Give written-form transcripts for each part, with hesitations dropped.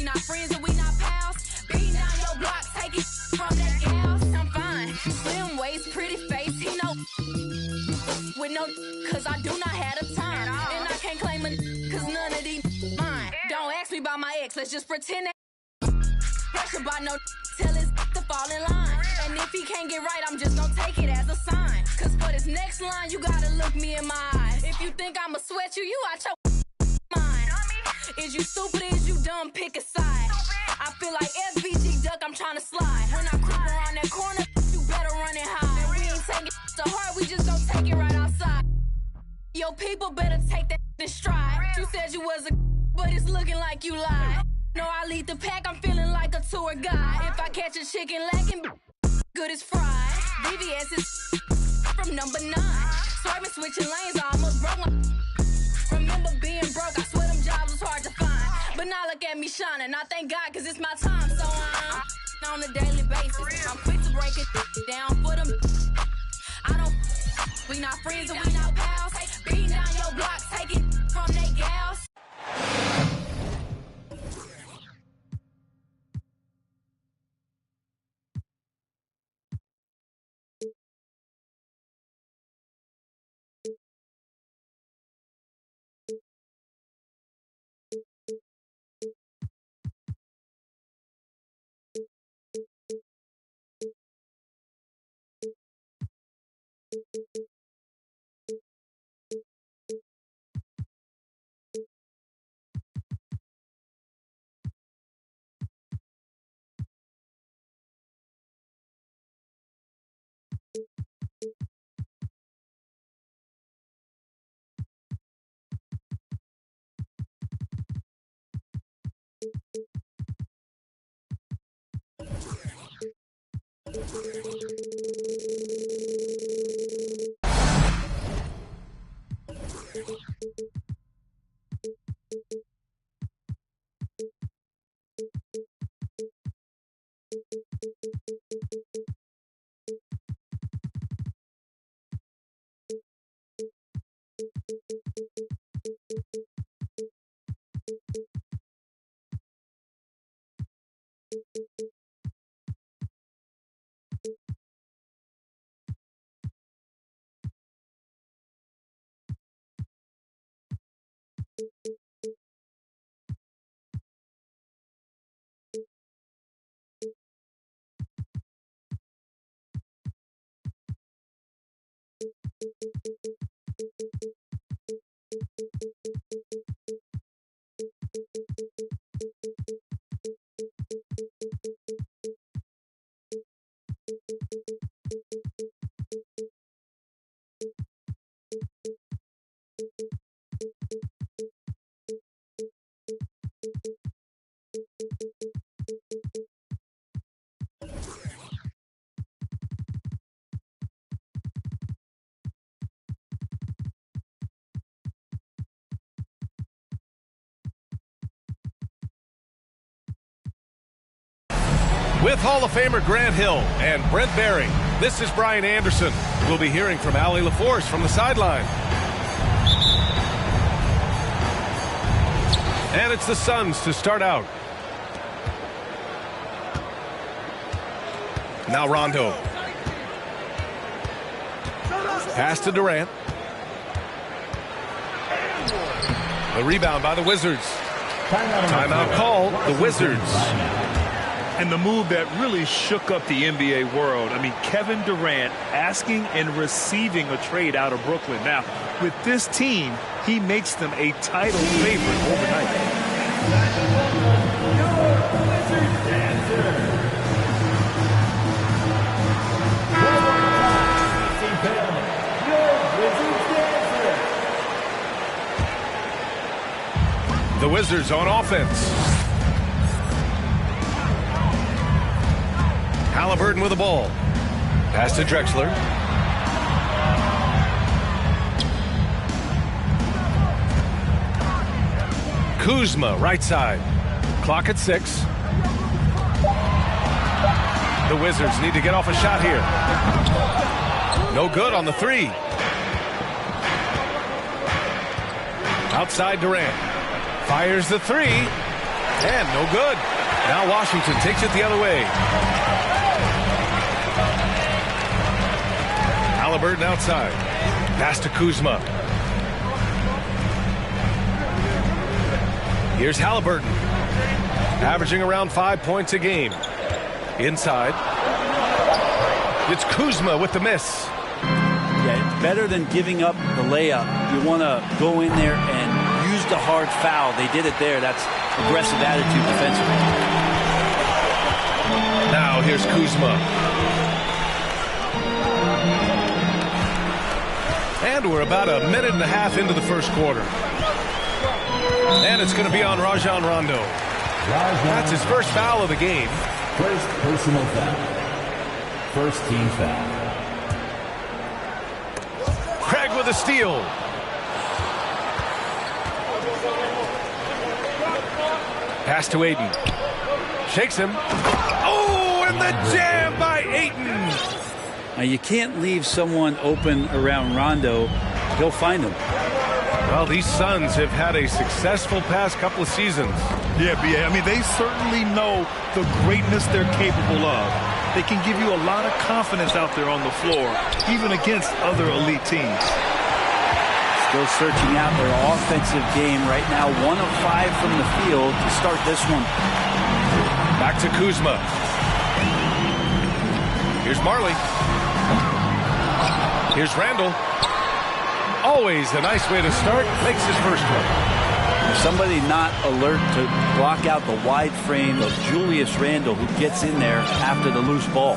not friends and we not pals. Beating down your block, taking from that gals. I'm fine. Slim waist, pretty face, he know with no, cause I do not have the time. And I can't claim a cause none of these mine. Don't ask me about my ex, let's just pretend that pressure by no tell his to fall in line. And if he can't get right, I'm just gonna take it as a sign. Cause for this next line, you gotta look me in my eyes. If you think I'ma sweat you, you out your mind. Is you stupid or is you dumb? Pick a side. I feel like FBG duck, I'm trying to slide. When I creep around that corner, you better run and hide. And we ain't taking it to heart, we just gon' take it right outside. Your people better take that in stride. You said you was a but it's looking like you lied. No, I lead the pack, I'm feeling like a tour guide. If I catch a chicken lacking, good as fried. VVS is from number 9. Swerving, switching lanes, I almost broke my. Remember being broke, I swear them jobs was hard to find. But now look at me shining, I thank God cause it's my time. So I'm on a daily basis. I'm quick to break it down for them. I don't, we not friends and we not pals. Beating down your block, take it from they gals. With Hall of Famer Grant Hill and Brent Barry, this is Brian Anderson. We'll be hearing from Allie LaForce from the sideline. And it's the Suns to start out. Now Rondo. Pass to Durant. The rebound by the Wizards. Timeout call, the Wizards. And the move that really shook up the NBA world. I mean, Kevin Durant asking and receiving a trade out of Brooklyn. Now, with this team, he makes them a title favorite overnight. The Wizards on offense. Halliburton with the ball. Pass to Drexler. Kuzma, right side. Clock at 6. The Wizards need to get off a shot here. No good on the 3. Outside Durant. Fires the 3. And no good. Now Washington takes it the other way. Haliburton outside. Pass to Kuzma. Here's Haliburton. Averaging around 5 points a game. Inside. It's Kuzma with the miss. Yeah, it's better than giving up the layup. You want to go in there and use the hard foul. They did it there. That's aggressive attitude defensively. Now here's Kuzma. And we're about a minute and a half into the first quarter. And it's going to be on Rajon Rondo. That's his first foul of the game. First personal foul. First team foul. Craig with a steal. Pass to Ayton. Shakes him. Oh, and the jam by Ayton. Now you can't leave someone open around Rondo. He'll find him. Well, these Suns have had a successful past couple of seasons. Yeah, B.A. I mean, they certainly know the greatness they're capable of. They can give you a lot of confidence out there on the floor, even against other elite teams. Still searching out their offensive game right now. 1 of 5 from the field to start this one. Back to Kuzma. Here's Marley. Here's Randall. Always a nice way to start. Makes his first one. Somebody not alert to block out the wide frame of Julius Randle, who gets in there after the loose ball.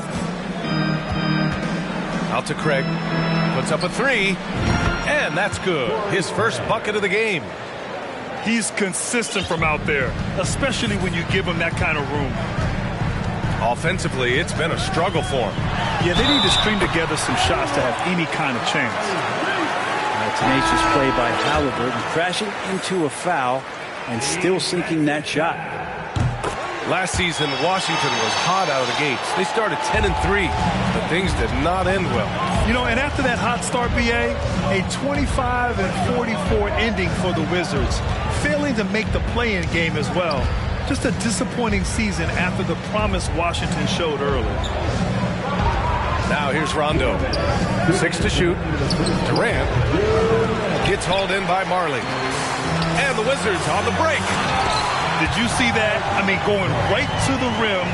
Out to Craig. Puts up a 3. And that's good. His first bucket of the game. He's consistent from out there, especially when you give him that kind of room. Offensively, it's been a struggle for him. Yeah, they need to string together some shots to have any kind of chance. Tenacious play by Haliburton, crashing into a foul and still sinking that shot. Last season, Washington was hot out of the gates. They started 10-3, but things did not end well. You know, and after that hot start, B.A., a 25-44 ending for the Wizards, failing to make the play-in game as well. Just a disappointing season after the promise Washington showed early. Now here's Rondo. 6 to shoot. Durant gets hauled in by Marley. And the Wizards on the break. Did you see that? I mean, going right to the rim.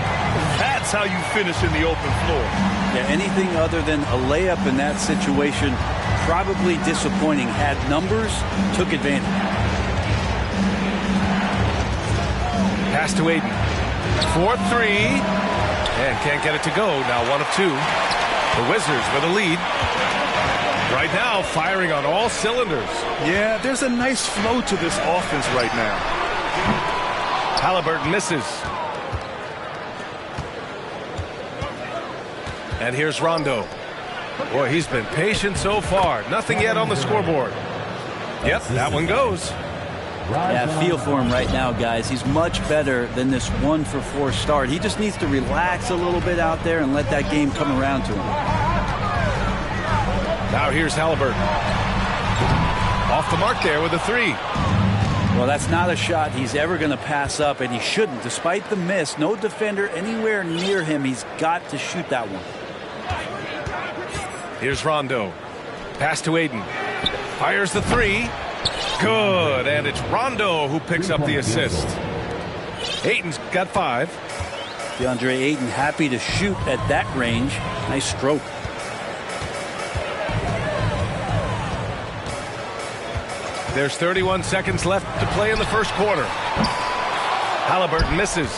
That's how you finish in the open floor. Yeah, anything other than a layup in that situation, probably disappointing. Had numbers, took advantage. Pass to Ayton. 4-3. And can't get it to go. Now 1 of 2. The Wizards with a lead. Right now, firing on all cylinders. Yeah, there's a nice flow to this offense right now. Haliburton misses. And here's Rondo. Boy, he's been patient so far. Nothing yet on the scoreboard. Yep, that one goes. Yeah, feel for him right now, guys. He's much better than this 1-for-4 start. He just needs to relax a little bit out there and let that game come around to him. Now here's Haliburton. Off the mark there with a 3. Well, that's not a shot he's ever going to pass up, and he shouldn't. Despite the miss, no defender anywhere near him. He's got to shoot that one. Here's Rondo. Pass to Ayton. Fires the 3. Good, and it's Rondo who picks up the assist. Ayton's got 5. DeAndre Ayton happy to shoot at that range. Nice stroke. There's 31 seconds left to play in the first quarter. Haliburton misses.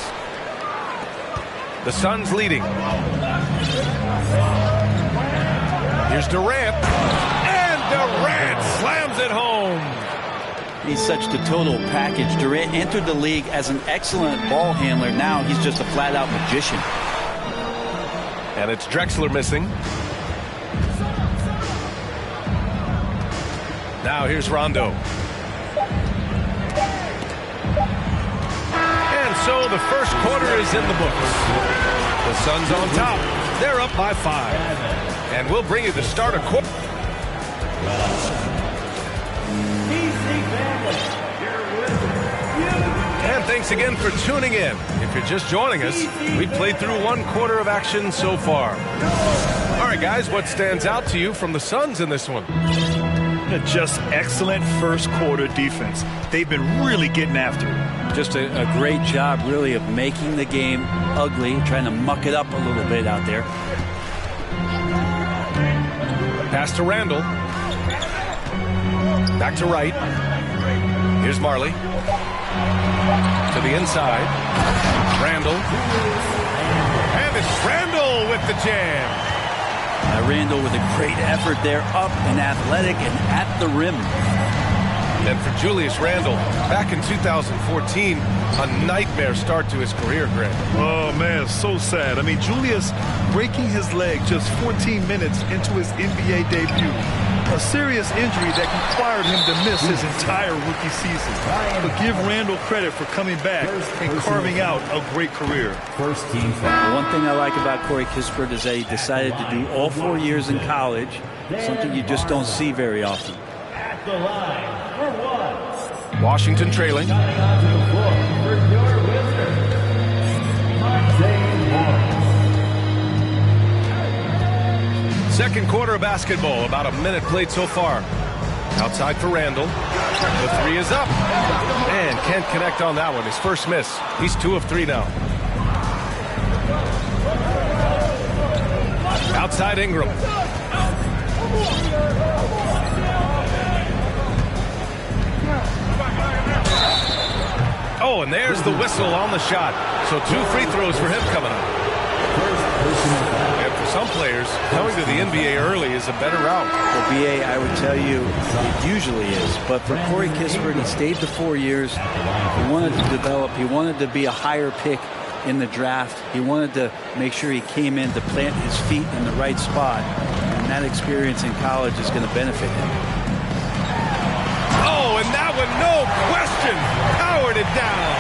The Suns leading. Here's Durant. And Durant slams it home. He's such the total package. Durant entered the league as an excellent ball handler. Now he's just a flat-out magician. And it's Drexler missing. Now here's Rondo. And so the first quarter is in the books. The Suns on top. They're up by 5. And we'll bring you the start of quarter. And Thanks again for tuning in. If you're just joining us, we've played through 1 quarter of action so far. All right, guys, what stands out to you from the Suns in this one? Just excellent first quarter defense. They've been really getting after it. Just a great job, really, of making the game ugly, trying to muck it up a little bit out there. Pass to Randall. Back to Wright. Here's Marley. To the inside. Randall. And it's Randall with the jam. Randall with a great effort there, up and athletic and at the rim. And for Julius Randle, back in 2014, a nightmare start to his career, Greg. Oh, man, so sad. I mean, Julius breaking his leg just 14 minutes into his NBA debut. A serious injury that required him to miss his entire rookie season. But give Randall credit for coming back and carving out a great career. First team The foul. one thing I like about Corey Kispert is that he decided to do all 4 years in college, something you just don't see very often. At the line for one. Washington trailing. Coming onto the floor for your Wizards, Monte Morris. Second quarter of basketball, about a minute played so far. Outside for Randall. The three is up. And can't connect on that one. His first miss. He's 2 of 3 now. Outside Ingram. Oh, and there's the whistle on the shot. So 2 free throws for him coming up. And for some players, coming to the NBA early is a better route. For BA, I would tell you it usually is. But for Corey Kispert, he stayed the 4 years. He wanted to develop. He wanted to be a higher pick in the draft. He wanted to make sure he came in to plant his feet in the right spot. And that experience in college is going to benefit him. Oh, and that one, no question, powered it down.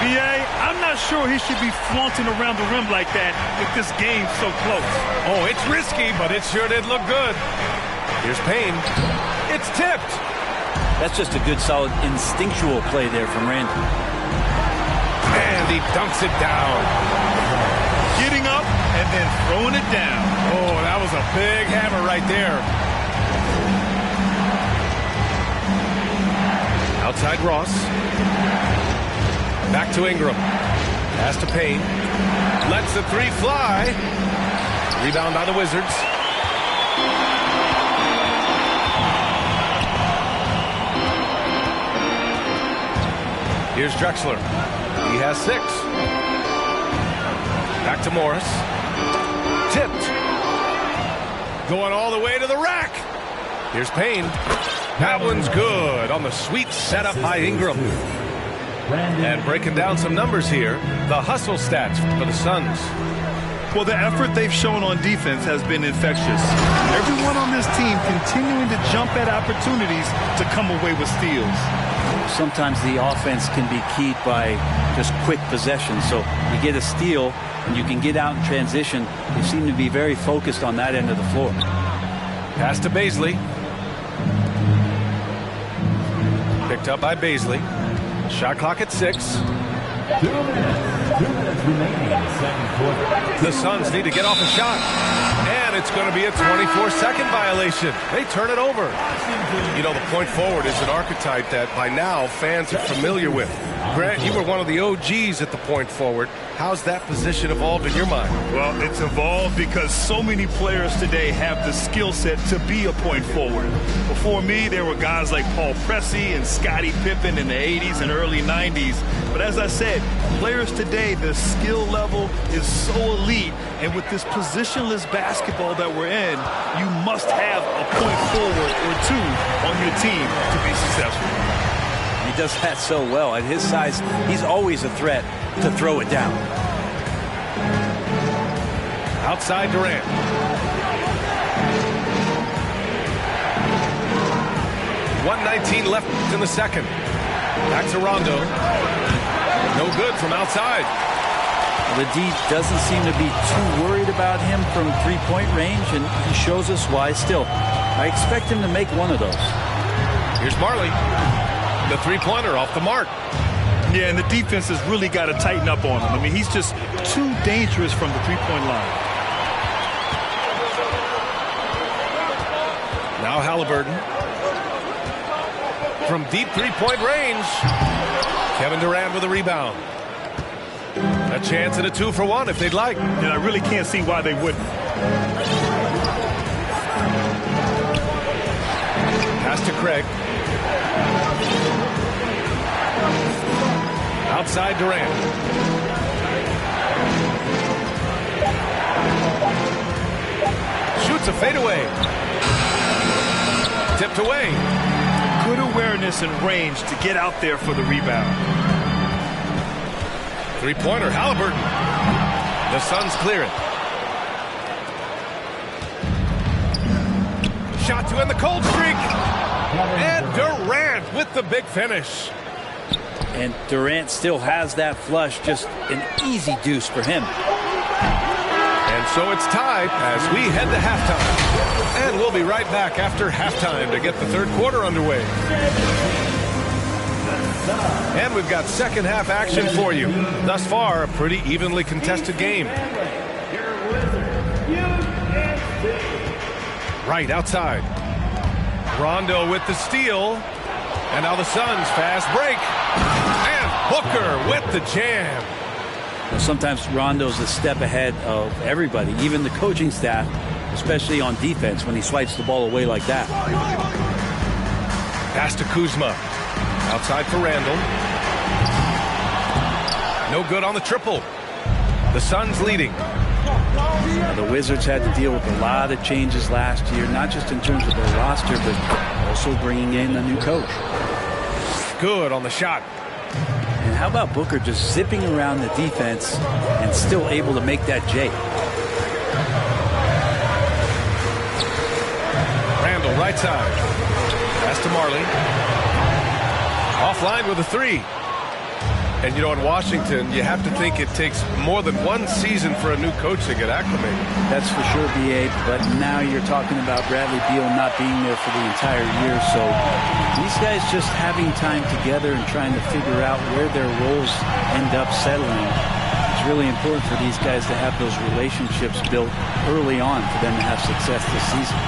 B.A., I'm not sure he should be flaunting around the rim like that with this game so close. Oh, it's risky, but it sure did look good. Here's Payne. It's tipped. That's just a good, solid, instinctual play there from Randall. And he dunks it down. Getting up and then throwing it down. Oh, that was a big hammer right there. Outside Ross. Back to Ingram. Pass to Payne. Lets the 3 fly. Rebound by the Wizards. Here's Drexler. He has 6. Back to Morris. Tipped. Going all the way to the rack. Here's Payne. That one's good on the sweet setup by Ingram. And breaking down some numbers here, the hustle stats for the Suns. Well, the effort they've shown on defense has been infectious. Everyone on this team continuing to jump at opportunities to come away with steals. Sometimes the offense can be keyed by just quick possession. So you get a steal and you can get out in transition. They seem to be very focused on that end of the floor. Pass to Baisley. Picked up by Baisley. Shot clock at 6. 2 minutes remaining in the second quarter. The Suns need to get off a shot. And it's going to be a 24-second violation. They turn it over. You know, the point forward is an archetype that by now fans are familiar with. Grant, you were one of the OGs at the point forward. How's that position evolved in your mind? Well, it's evolved because so many players today have the skill set to be a point forward. Before me, there were guys like Paul Pressey and Scottie Pippen in the 80s and early 90s. But as I said, players today, the skill level is so elite. And with this positionless basketball that we're in, you must have a point forward or 2 on your team to be successful. He does that so well. At his size, he's always a threat to throw it down. Outside Durant. .119 left in the second. Back to Rondo. No good from outside. The D doesn't seem to be too worried about him from three-point range, and he shows us why. Still, I expect him to make one of those. Here's Marley. The three-pointer off the mark. Yeah, and the defense has really got to tighten up on him. I mean, he's just too dangerous from the three-point line. Now Halliburton. From deep three-point range. Kevin Durant with a rebound. A chance at a 2-for-1 if they'd like. And I really can't see why they wouldn't. Pass to Craig. Outside Durant. Shoots a fadeaway. Tipped away. Good awareness and range to get out there for the rebound. Three-pointer, Halliburton. The Suns clear it. Shot to end the cold streak. And Durant with the big finish. And Durant still has that flush, just an easy deuce for him. And so it's tied as we head to halftime. And we'll be right back after halftime to get the third quarter underway. And we've got second half action for you. Thus far, a pretty evenly contested game. Right outside. Rondo with the steal. And now the Suns fast break. And Booker with the jam. Well, sometimes Rondo's a step ahead of everybody, even the coaching staff, especially on defense when he swipes the ball away like that. Pass to Kuzma. Outside for Randall. No good on the triple. The Suns leading. Now, the Wizards had to deal with a lot of changes last year, not just in terms of their roster, but also bringing in a new coach. Good on the shot. And how about Booker just zipping around the defense and still able to make that J? Randall right side. Pass to Marley. Offline with a three. And, you know, in Washington, you have to think it takes more than one season for a new coach to get acclimated. That's for sure, B.A., but now you're talking about Bradley Beal not being there for the entire year, so these guys just having time together and trying to figure out where their roles end up settling. It's really important for these guys to have those relationships built early on for them to have success this season.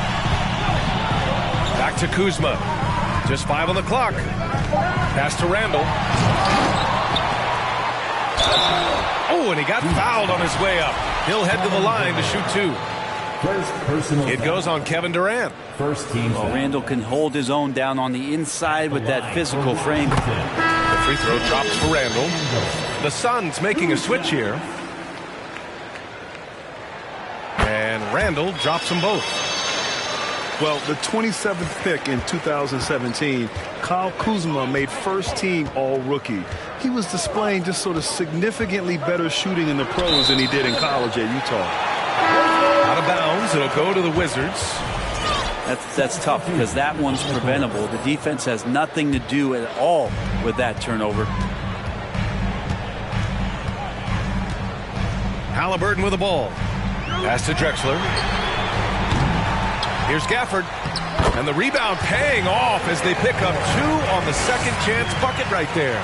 Back to Kuzma. Just 5 on the clock. Pass to Randall. Oh, and he got fouled on his way up. He'll head to the line to shoot 2. First personal It goes on Kevin Durant. First team. Well, Randall can hold his own down on the inside with that physical frame. The free throw drops for Randall. The Suns making a switch here. And Randall drops them both. Well, the 27th pick in 2017, Kyle Kuzma made first team all-rookie. He was displaying just sort of significantly better shooting in the pros than he did in college at Utah. Out of bounds, it'll go to the Wizards. That's tough because that one's preventable. The defense has nothing to do at all with that turnover. Halliburton with the ball. Pass to Drexler. Here's Gafford. And the rebound paying off as they pick up 2 on the second chance bucket right there.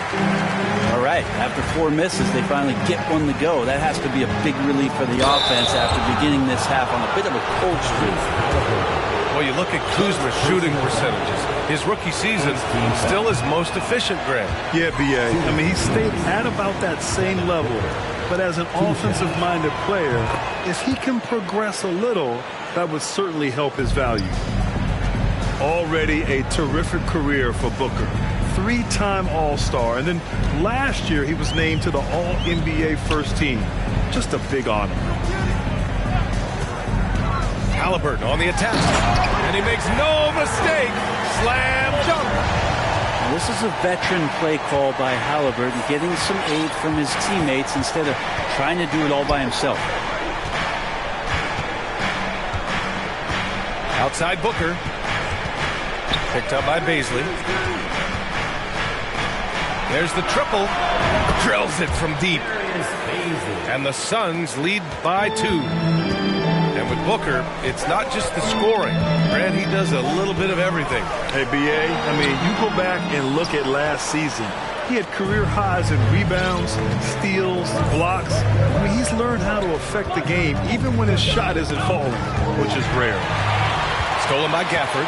All right, after 4 misses, they finally get one to go. That has to be a big relief for the offense after beginning this half on a bit of a cold streak. Well, you look at Kuzma's shooting percentages. His rookie season still his most efficient, Greg. Yeah, B.A. I mean, he stayed at about that same level. But as an offensive-minded player, if he can progress a little, that would certainly help his value. Already a terrific career for Booker. 3-time All-Star. And then last year, he was named to the All-NBA first team. Just a big honor. Halliburton on the attack. And he makes no mistake. Slam dunk. This is a veteran play call by Halliburton, getting some aid from his teammates instead of trying to do it all by himself. Outside Booker. Picked up by Baisley. There's the triple. Drills it from deep. And the Suns lead by 2. And with Booker, it's not just the scoring. Brad, he does a little bit of everything. Hey, B.A., I mean, you go back and look at last season. He had career highs in rebounds, steals, blocks. I mean, he's learned how to affect the game even when his shot isn't falling, which is rare. Stolen by Gafford.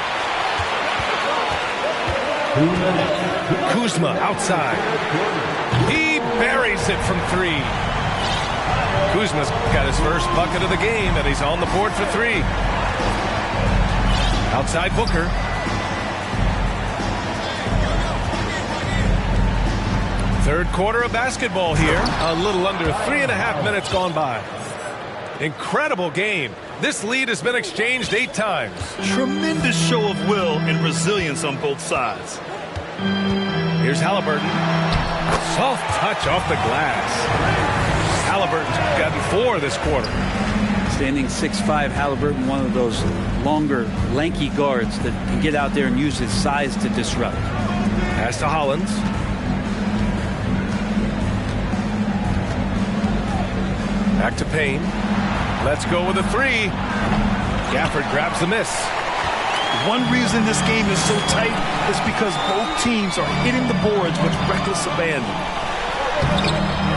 Kuzma outside. He buries it from three. Kuzma's got his first bucket of the game, and he's on the board for three. Outside Booker. Third quarter of basketball here. A little under 3.5 minutes gone by. Incredible game. This lead has been exchanged 8 times. Tremendous show of will and resilience on both sides. Here's Halliburton. Soft touch off the glass. Halliburton's gotten 4 this quarter. Standing 6'5", Halliburton, one of those longer, lanky guards that can get out there and use his size to disrupt. Pass to Hollins. Back to Payne. Let's go with a 3. Gafford grabs the miss. One reason this game is so tight is because both teams are hitting the boards with reckless abandon.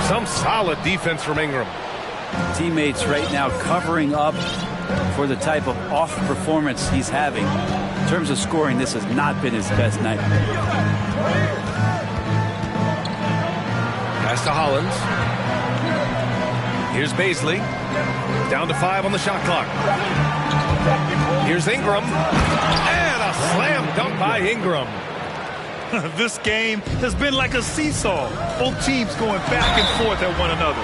Some solid defense from Ingram. Teammates right now covering up for the type of off performance he's having. In terms of scoring, this has not been his best night. Pass to Hollins. Here's Baisley. Down to 5 on the shot clock. Here's Ingram. And a slam dunk by Ingram. This game has been like a seesaw. Both teams going back and forth at one another.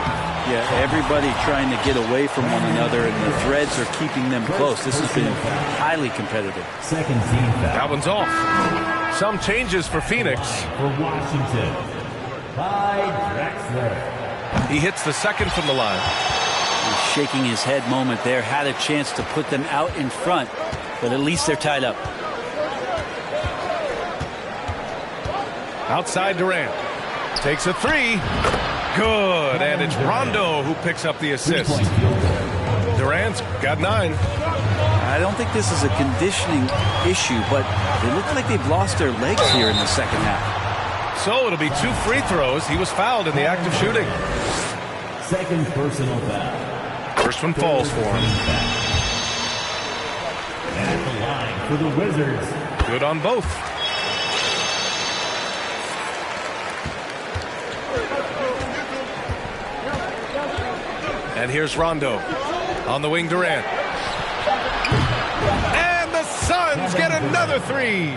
Yeah, everybody trying to get away from one another, and the threads are keeping them close. This has been highly competitive. Second team foul. That one's off. Some changes for Phoenix. For Washington, Clyde Drexler. He hits the second from the line. He's shaking his head moment there. Had a chance to put them out in front, but at least they're tied up. Outside Durant. Takes a 3. Good. And it's Rondo who picks up the assist. Durant's got 9. I don't think this is a conditioning issue, but they look like they've lost their legs here in the second half. So it'll be 2 free throws. He was fouled in the act of shooting. Second personal foul. First one falls for him. And at the line for the Wizards. Good on both. And here's Rondo. On the wing, Durant. And the Suns get another 3.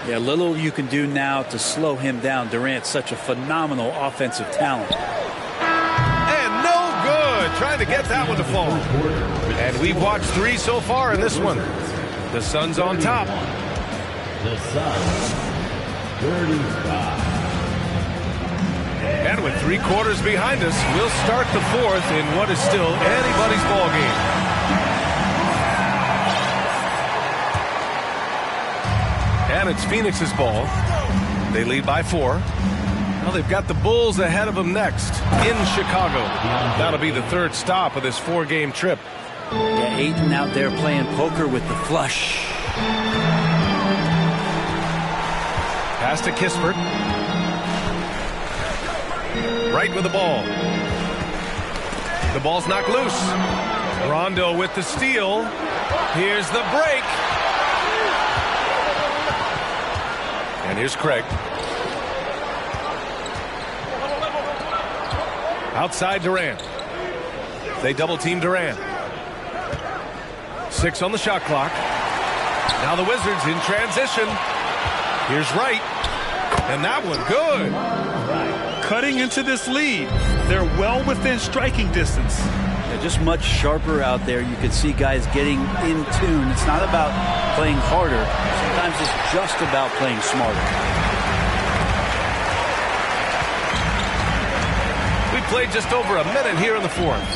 Yeah, little you can do now to slow him down. Durant's such a phenomenal offensive talent. And no good. Trying to get that one to fall. And we've watched 3 so far in this one. The Suns on top. The Suns, 35. And with 3 quarters behind us, we'll start the 4th in what is still anybody's ball game. And it's Phoenix's ball. They lead by 4. Well, they've got the Bulls ahead of them next in Chicago. That'll be the 3rd stop of this 4-game trip. Yeah, Ayton out there playing poker with the flush. Pass to Kispert. Right with the ball. The ball's knocked loose. Rondo with the steal. Here's the break. And here's Craig. Outside Durant. They double team Durant. 6 on the shot clock. Now the Wizards in transition. Here's Wright. And that one good. Cutting into this lead. They're well within striking distance. They're just much sharper out there. You can see guys getting in tune. It's not about playing harder. Sometimes it's just about playing smarter. We played just over a minute here in the 4th.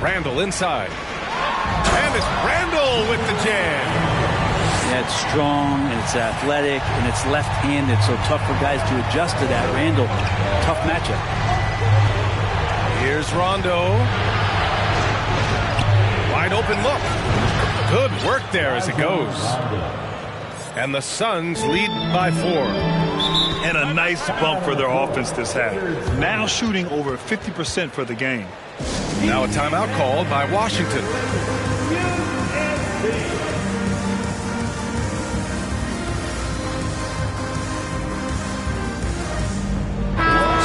Randall inside. And it's Randall with the jam. Yeah, it's strong, and it's athletic, and it's left-handed, so tough for guys to adjust to that. Randall, tough matchup. Here's Rondo. Wide open look. Good work there as it goes. And the Suns lead by 4. And a nice bump for their offense this half. Now shooting over 50% for the game. Now a timeout called by Washington.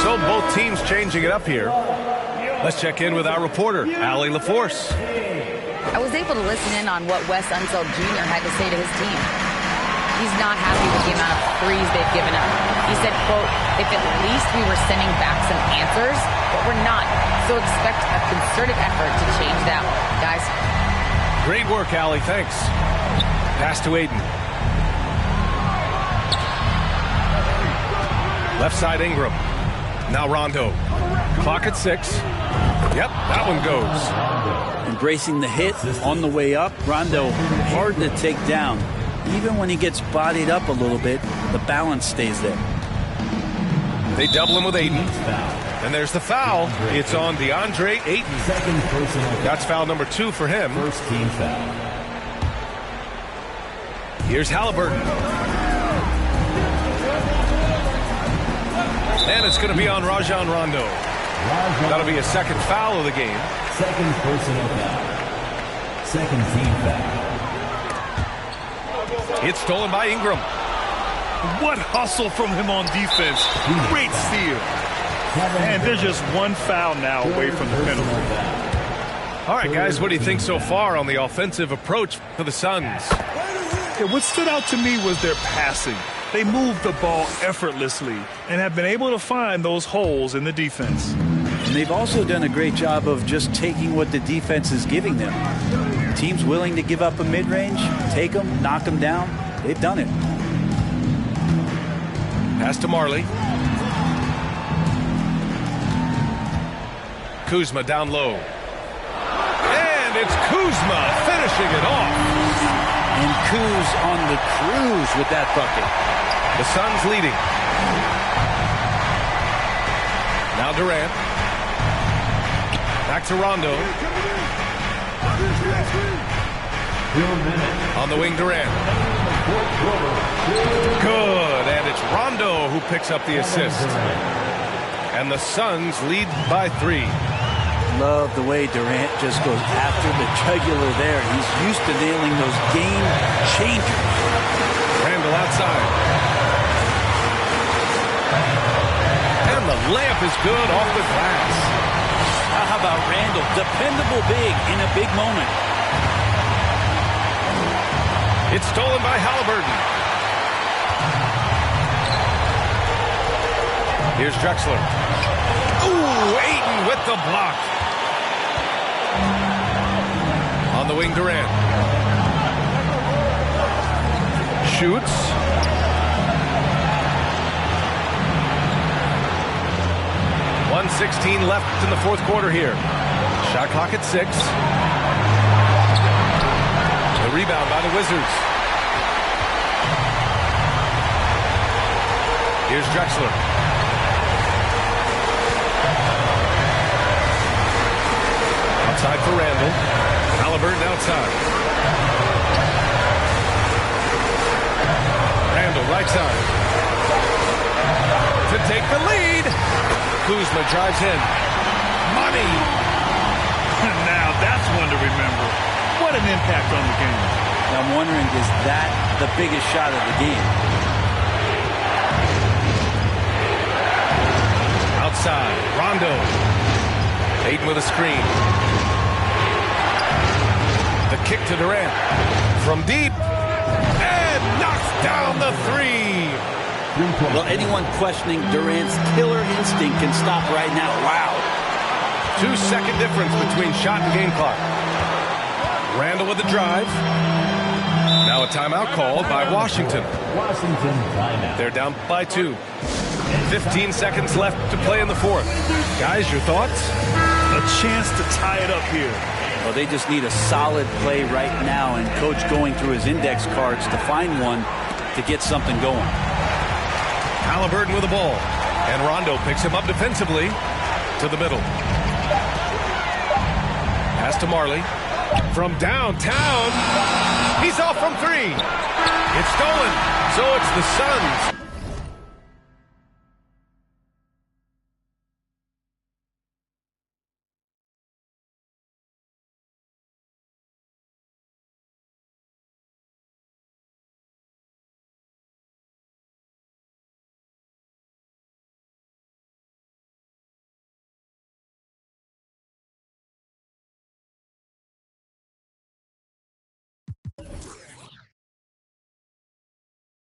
So both teams changing it up here. Let's check in with our reporter, Allie LaForce. I was able to listen in on what Wes Unseld Jr. had to say to his team. He's not happy with the amount of threes they've given up. He said, quote, if at least we were sending back some answers, but we're not. So expect a concerted effort to change that, guys. Great work, Allie. Thanks. Pass to Aiden. Left side Ingram. Now Rondo. Clock at 6. Yep, that one goes. Embracing the hit on the way up. Rondo hard to take down. Even when he gets bodied up a little bit, the balance stays there. They double him with Aiden. And there's the foul. It's on DeAndre Ayton. Second personal foul. That's foul number 2 for him. First team foul. Here's Halliburton. And it's going to be on Rajon Rondo. That'll be a second foul of the game. Second personal foul. Second team foul. It's stolen by Ingram. What hustle from him on defense. Great steal. And there's just one foul now away from the penalty. All right, guys, what do you think so far on the offensive approach for the Suns? Yeah, what stood out to me was their passing. They moved the ball effortlessly and have been able to find those holes in the defense. And they've also done a great job of just taking what the defense is giving them. Teams willing to give up a mid-range, take them, knock them down. They've done it. Pass to Marley. Kuzma down low. And it's Kuzma finishing it off. And Kuz on the cruise with that bucket. The Suns leading. Now Durant. Back to Rondo. On the wing, Durant. Good, and it's Rondo who picks up the assist. And the Suns lead by 3. Love the way Durant just goes after the jugular there. He's used to nailing those game changers. Randall outside. And the layup is good off the glass. How about Randall? Dependable big in a big moment. It's stolen by Halliburton. Here's Drexler. Ooh, Ayton with the block. On the wing, Durant. Shoots. .116 left in the fourth quarter here. Shot clock at 6. The rebound by the Wizards. Here's Drexler. Outside for Randall. Halliburton outside. Randall right side. To take the lead. Kuzma drives in. Money. Now that's one to remember. What an impact on the game. Now I'm wondering, is that the biggest shot of the game? Outside. Rondo. Ayton with a screen. The kick to Durant. From deep. And knocks down the 3. Well, anyone questioning Durant's killer instinct can stop right now. Wow. 2-second difference between shot and game clock. Randall with the drive. Now a timeout called by Washington. Washington timeout. They're down by 2. 15 seconds left to play in the fourth. Guys, your thoughts? A chance to tie it up here. Well, they just need a solid play right now, and Coach going through his index cards to find one to get something going. Halliburton with the ball. And Rondo picks him up defensively to the middle. Pass to Marley. From downtown. He's off from 3. It's stolen. So it's the Suns